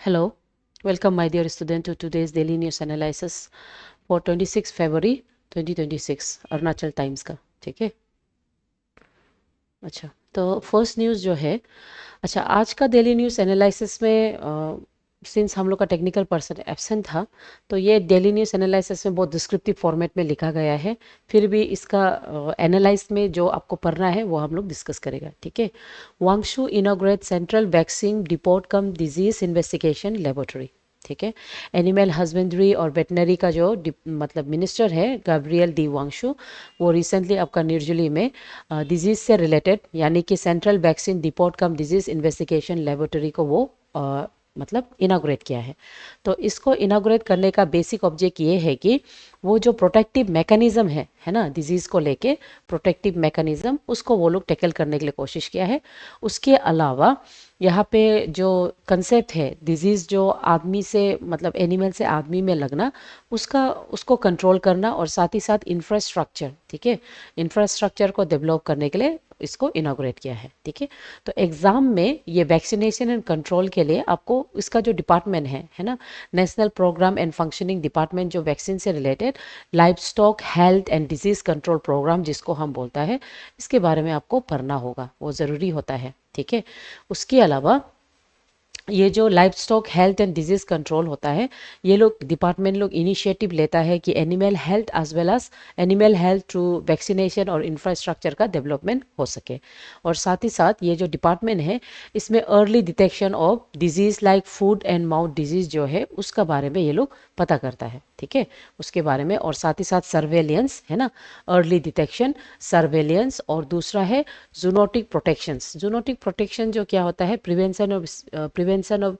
Hello, welcome my dear student to today's daily news analysis for 26 February 2026 Arunachal times का। ठीक है, अच्छा तो फर्स्ट न्यूज़ जो है, अच्छा आज का डेली न्यूज़ एनालिसिस में सिंस हम लोग का टेक्निकल पर्सन एब्सेंट था, तो ये डेली न्यूज़ एनालिसिस में बहुत डिस्क्रिप्टिव फॉर्मेट में लिखा गया है। फिर भी इसका एनालाइज में जो आपको पढ़ना है वो हम लोग डिस्कस करेगा। ठीक है, वांगशु इनॉग्रेट सेंट्रल वैक्सीन डिपोर्ट कम डिजीज इन्वेस्टिगेशन लेबोरेटरी। ठीक है, एनिमल हस्बेंड्री और वेटनरी का जो मतलब मिनिस्टर है गैब्रियल डी वांगशु, वो रिसेंटली आपका निर्जुली में डिजीज से रिलेटेड यानी कि सेंट्रल वैक्सीन डिपोर्ट कम डिजीज इन्वेस्टिगेशन लेबोरेटरी को वो मतलब इनाग्रेट किया है। तो इसको इनाग्रेट करने का बेसिक ऑब्जेक्ट ये है कि वो जो प्रोटेक्टिव मैकेनिज्म है ना, डिजीज़ को लेके प्रोटेक्टिव मैकेनिज्म, उसको वो लोग टैकल करने के लिए कोशिश किया है। उसके अलावा यहाँ पे जो कंसेप्ट है डिजीज़ जो आदमी से मतलब एनिमल से आदमी में लगना, उसको कंट्रोल करना और साथ ही साथ इंफ्रास्ट्रक्चर, ठीक है, इंफ्रास्ट्रक्चर को डेवलप करने के लिए इसको इनाग्रेट किया है। ठीक है, तो एग्ज़ाम में ये वैक्सीनेशन एंड कंट्रोल के लिए आपको इसका जो डिपार्टमेंट है ना, national programme and functioning department जो वैक्सीन से related livestock health and disease control programme जिसको हम बोलता है, इसके बारे में आपको पढ़ना होगा, वो ज़रूरी होता है। ठीक है, उसके अलावा ये जो life stock health and disease control होता है, ये लोग डिपार्टमेंट लोग इनिशिएटिव लेता है कि animal health as well as animal health through vaccination और इंफ्रास्ट्रक्चर का डेवलपमेंट हो सके। और साथ ही साथ ये जो डिपार्टमेंट है, इसमें early detection of disease like food and mouth disease जो है उसका बारे में ये लोग पता करता है। ठीक है, उसके बारे में, और साथ ही साथ सर्वेलियंस है ना, अर्ली डिटेक्शन, सर्वेलियंस, और दूसरा है जूनोटिक प्रोटेक्शंस। जूनोटिक प्रोटेक्शन जो क्या होता है, prevention of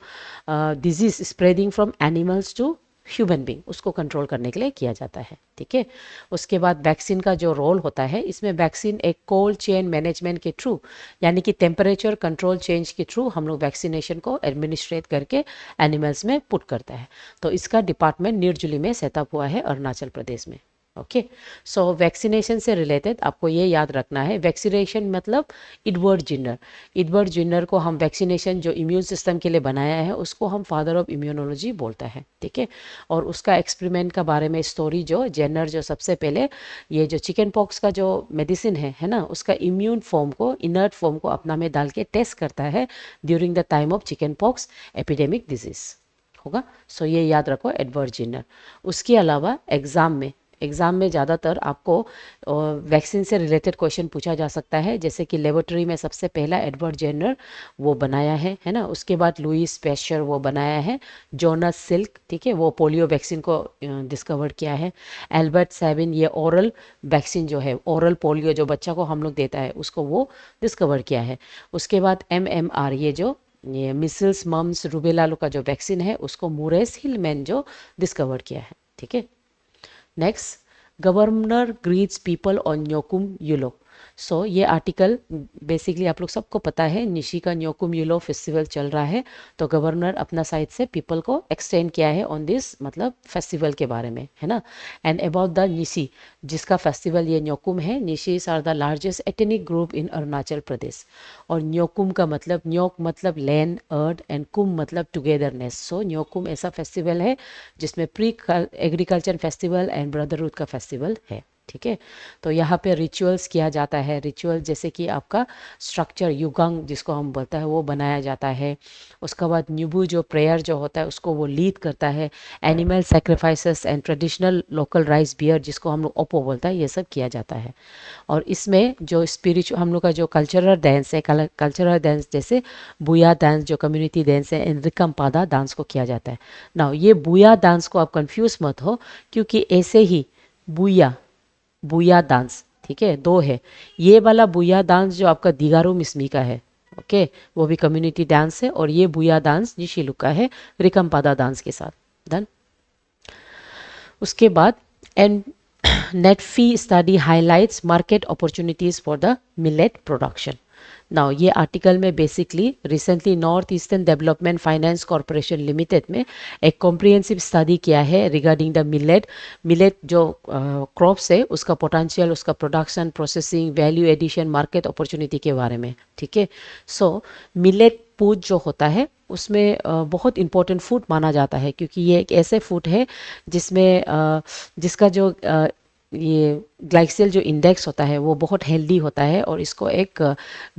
disease spreading from animals to human being, उसको कंट्रोल करने के लिए किया जाता है। ठीक है, उसके बाद वैक्सीन का जो रोल होता है, इसमें वैक्सीन एक कोल्ड चेन मैनेजमेंट के थ्रू यानी कि टेम्परेचर कंट्रोल चेंज के थ्रू हम लोग वैक्सीनेशन को एडमिनिस्ट्रेट करके एनिमल्स में पुट करता है। तो इसका डिपार्टमेंट निर्जुली में सेटअप हुआ है अरुणाचल प्रदेश में। ओके, सो वैक्सीनेशन से रिलेटेड आपको ये याद रखना है, वैक्सीनेशन मतलब एडवर्ड जिनर। एडवर्ड जिनर को हम वैक्सीनेशन जो इम्यून सिस्टम के लिए बनाया है उसको हम फादर ऑफ इम्यूनोलॉजी बोलता है। ठीक है, और उसका एक्सपेरिमेंट का बारे में स्टोरी जो जेनर जो सबसे पहले ये जो चिकन पॉक्स का जो मेडिसिन है ना, उसका इम्यून फॉर्म को, इनर्ट फॉर्म को अपना में डाल के टेस्ट करता है during the time of chicken pox epidemic disease होगा। सो ये याद रखो, एडवर्ड जिनर। उसके अलावा एग्ज़ाम में ज़्यादातर आपको वैक्सीन से रिलेटेड क्वेश्चन पूछा जा सकता है, जैसे कि लेबोरेटरी में सबसे पहला एडवर्ड जेनर वो बनाया है ना, उसके बाद लुईस पेस्चर वो बनाया है, जोनस सिल्क, ठीक है, वो पोलियो वैक्सीन को डिस्कवर किया है, एल्बर्ट सेविन ये ओरल वैक्सीन जो है, ओरल पोलियो जो बच्चा को हम लोग देता है उसको वो डिस्कवर किया है। उसके बाद MMR ये मिसल्स मम्स रूबेला का जो वैक्सीन है उसको मुरेस हिलमैन जो डिस्कवर किया है। ठीक है, next, governor greets people on Nyokum Yullo. So ये आर्टिकल बेसिकली आप लोग सबको पता है, निशी का न्योकुम यूलो फेस्टिवल चल रहा है, तो गवर्नर अपना साइड से पीपल को एक्सटेंड किया है ऑन दिस मतलब फेस्टिवल के बारे में, है ना। एंड अबाउट द निशी जिसका फेस्टिवल ये न्योकुम है, Nishis are the largest ethnic group in Arunachal Pradesh. और न्योकुम का मतलब, न्योक मतलब लैंड अर्थ एंड कुम मतलब टुगेदरनेस। सो न्योकुम ऐसा फेस्टिवल है जिसमें pre agriculture festival and brotherhood का फेस्टिवल है। ठीक है, तो यहाँ पे रिचुअल्स किया जाता है, रिचुअल जैसे कि आपका स्ट्रक्चर युगांग जिसको हम बोलता है वो बनाया जाता है। उसके बाद न्यूबू जो प्रेयर जो होता है उसको वो लीड करता है, animal sacrifices and traditional local rice beer जिसको हम लोग ओपो बोलता है, ये सब किया जाता है। और इसमें जो स्पिरिचुअल हम लोग का जो कल्चरल डांस है, कल्चरल डांस जैसे बुया डांस जो कम्युनिटी डांस है, एंड रिकम्पादा डांस को किया जाता है। नाउ ये बुया डांस को आप कंफ्यूज मत हो, क्योंकि ऐसे ही बुया बुया डांस, ठीक है, दो है। ये वाला बुया डांस जो आपका दिगारू मिसमी का है, ओके, वो भी कम्युनिटी डांस है, और ये बुया डांस निशिलु का है रिकम्पादा डांस के साथ। डन। उसके बाद and NEDFi study highlights market opportunities for the millet production. Now ये आर्टिकल में basically recently north eastern development finance corporation limited में एक कॉम्प्रिहेंसिव स्टडी किया है रिगार्डिंग द मिलेट। मिलेट जो क्रॉप्स है उसका पोटेंशियल, उसका production, processing, value addition, market opportunity के बारे में। ठीक है, सो मिलेट पूज जो होता है उसमें बहुत इम्पोर्टेंट फूड माना जाता है, क्योंकि ये एक ऐसे फूड है जिसमें जिसका जो ये ग्लाइसेल जो इंडेक्स होता है वो बहुत हेल्दी होता है, और इसको एक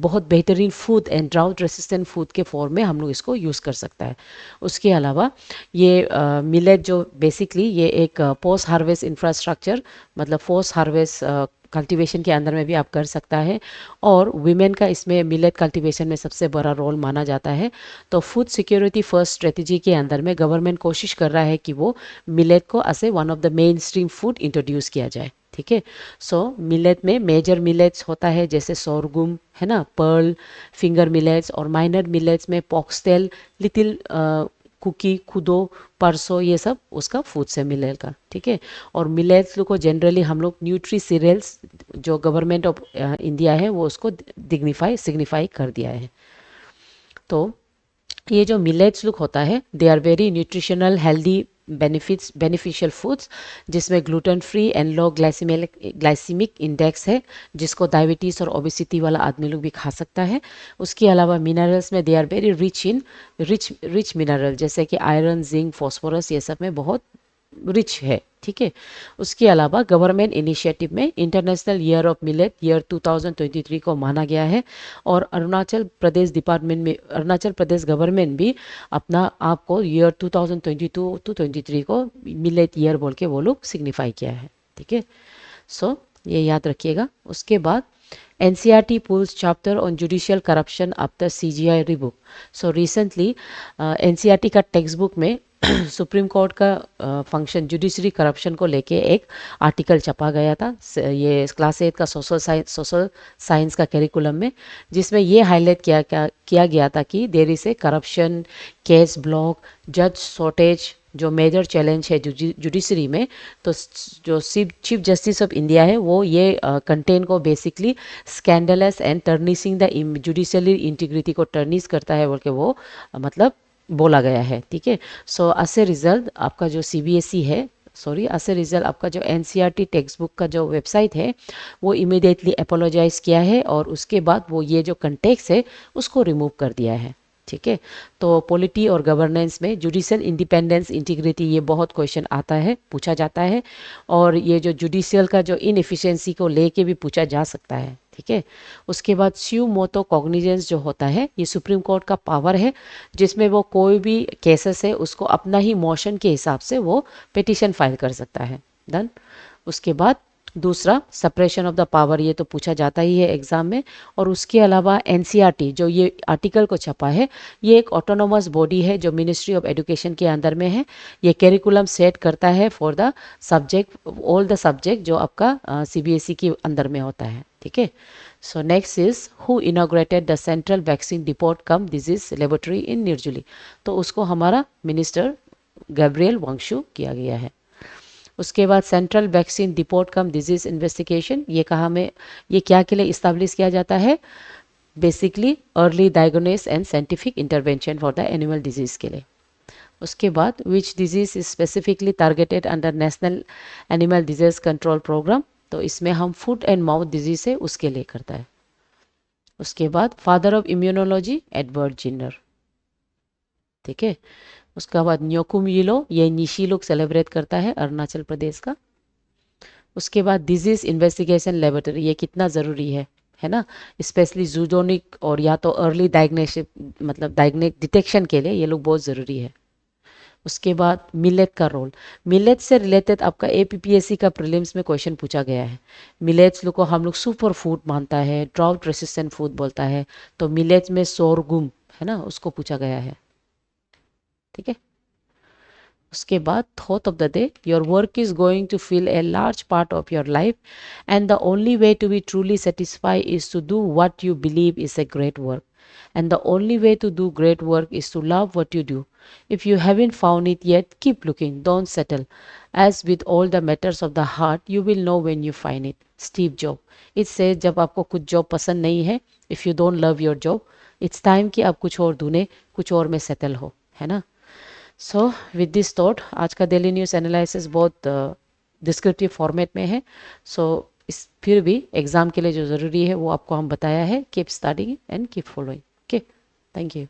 बहुत बेहतरीन food and drought resistant food के फॉर्म में हम लोग इसको यूज़ कर सकता है। उसके अलावा ये मिलेट जो बेसिकली ये एक पोस्ट हार्वेस्ट इंफ्रास्ट्रक्चर, मतलब पोस्ट हार्वेस्ट कल्टीवेशन के अंदर में भी आप कर सकता है, और वीमेन का इसमें मिलेट कल्टीवेशन में सबसे बड़ा रोल माना जाता है। तो फूड सिक्योरिटी फर्स्ट स्ट्रेटजी के अंदर में गवर्नमेंट कोशिश कर रहा है कि वो मिलेट को as a one of the mainstream food introduce किया जाए। ठीक है। सो मिलेट में मेजर मिलेट्स होता है जैसे सोरगुम है ना, पर्ल, फिंगर मिलेट्स, और माइनर मिलेट्स में पॉक्सटेल, लिटिल कुकी, खुदो, परसो, ये सब उसका फूड से मिलेगा। ठीक है। और मिलेट्स को जनरली हम लोग न्यूट्री सीरियल्स जो गवर्नमेंट ऑफ इंडिया है वो उसको सिग्निफाई कर दिया है। तो ये जो मिलेट्स होता है they are very nutritional healthy beneficial foods, जिसमें gluten free and low glycemic index है, जिसको डायबिटीज़ और ओबेसिटी वाला आदमी लोग भी खा सकता है। उसके अलावा मिनरल्स में they are very rich mineral, जैसे कि आयरन, जिंक, फॉस्फोरस, ये सब में बहुत रिच है। ठीक है। उसके अलावा गवर्नमेंट इनिशिएटिव में international year of millet year 2023 को माना गया है, और अरुणाचल प्रदेश गवर्नमेंट भी अपना आप को ईयर 2022 टू 23 को मिलेट ईयर बोल के वो लोग सिग्निफाई किया है। ठीक है। सो ये याद रखिएगा। उसके बाद NCERT pulls chapter on judicial corruption after CGI revoke. So recently NCERT का टेक्स्ट बुक में सुप्रीम कोर्ट का फंक्शन जुडिशरी करप्शन को लेके एक आर्टिकल छपा गया था, ये क्लास 8 का सोशल साइंस का करिकुलम में, जिसमें ये हाईलाइट किया गया था कि there is a corruption, case block, जज शॉर्टेज जो मेजर चैलेंज है जुडिशरी में। तो जो चीफ जस्टिस ऑफ इंडिया है वो ये कंटेंट को basically scandalous and tarnishing the judicially integrity को टर्निश करता है बोल के वो मतलब बोला गया है। ठीक है। सो एज ए रिजल्ट आपका जो CBSE है, सॉरी एज ए रिजल्ट आपका जो NCERT टेक्स्ट बुक का जो वेबसाइट है वो इमीडिएटली अपोलोजाइज किया है, और उसके बाद वो ये जो कंटेक्स्ट है उसको रिमूव कर दिया है। ठीक है। तो पॉलिटी और गवर्नेंस में जुडिशियल इंडिपेंडेंस, इंटीग्रिटी, ये बहुत क्वेश्चन आता है, पूछा जाता है, और ये जो जुडिशियल का जो इनएफिशिएंसी को लेके भी पूछा जा सकता है। ठीक है। उसके बाद स्यू मोटो कॉग्निजेंस जो होता है ये सुप्रीम कोर्ट का पावर है, जिसमें वो कोई भी केसेस है उसको अपना ही मोशन के हिसाब से वो पिटिशन फाइल कर सकता है। डन। उसके बाद दूसरा सेपरेशन ऑफ द पावर, ये तो पूछा जाता ही है एग्जाम में। और उसके अलावा NCERT जो ये आर्टिकल को छपा है ये एक ऑटोनोमस बॉडी है जो मिनिस्ट्री ऑफ एजुकेशन के अंदर में है। ये करिकुलम सेट करता है for the subject, all the subject जो आपका CBSE के अंदर में होता है। ठीक है। So next is who inaugurated the central vaccine depot cum disease laboratory in Nirjuli. तो उसको हमारा मिनिस्टर गैब्रियल वांगशु किया गया है। उसके बाद central vaccine depot cum disease investigation, ये कहाँ में, ये क्या के लिए इस्टेब्लिश किया जाता है, basically early diagnosis and scientific intervention for the animal disease के लिए। उसके बाद which disease is specifically targeted under national animal disease control programme, तो इसमें हम फुट एंड माउथ डिजीज है उसके लिए करता है। उसके बाद फादर ऑफ इम्यूनोलॉजी एडवर्ड जिन्नर। ठीक है। उसके बाद न्योकुम यिलो, ये निशी लोग सेलिब्रेट करता है अरुणाचल प्रदेश का। उसके बाद डिजीज इन्वेस्टिगेशन लेबोरेटरी, ये कितना ज़रूरी है ना, स्पेशली जूडोनिक और या तो अर्ली डायग्नोस्टिक मतलब डिटेक्शन के लिए ये लोग बहुत ज़रूरी है। उसके बाद मिलेट का रोल, मिलेट से रिलेटेड आपका APPSC का प्रीलिम्स में क्वेश्चन पूछा गया है। मिलेट्स को हम लोग सुपर फूड मानता है, ड्राउट रेसिस्टेंट फूड बोलता है, तो मिलेट्स में सोरगुम है ना उसको पूछा गया है। ठीक है। उसके बाद thought of the day, your work is going to fill a large part of your life and the only way to be truly satisfy is to do what you believe is a great work and the only way to do great work is to love what you do. If you haven't found it yet, keep looking, don't settle. As with all the matters of the heart, you will know when you find it. Steve Jobs. It says जब आपको कुछ job पसंद नहीं है, if you don't love your job, it's time कि आप कुछ और ढूंढें, कुछ और में सेटल हो, है ना। सो विद दिस थॉट आज का डेली न्यूज़ एनालिसिस बहुत डिस्क्रिप्टिव फॉर्मेट में है। सो इस फिर भी एग्ज़ाम के लिए जो ज़रूरी है वो आपको हम बताया है। Keep studying and keep following. Okay, thank you.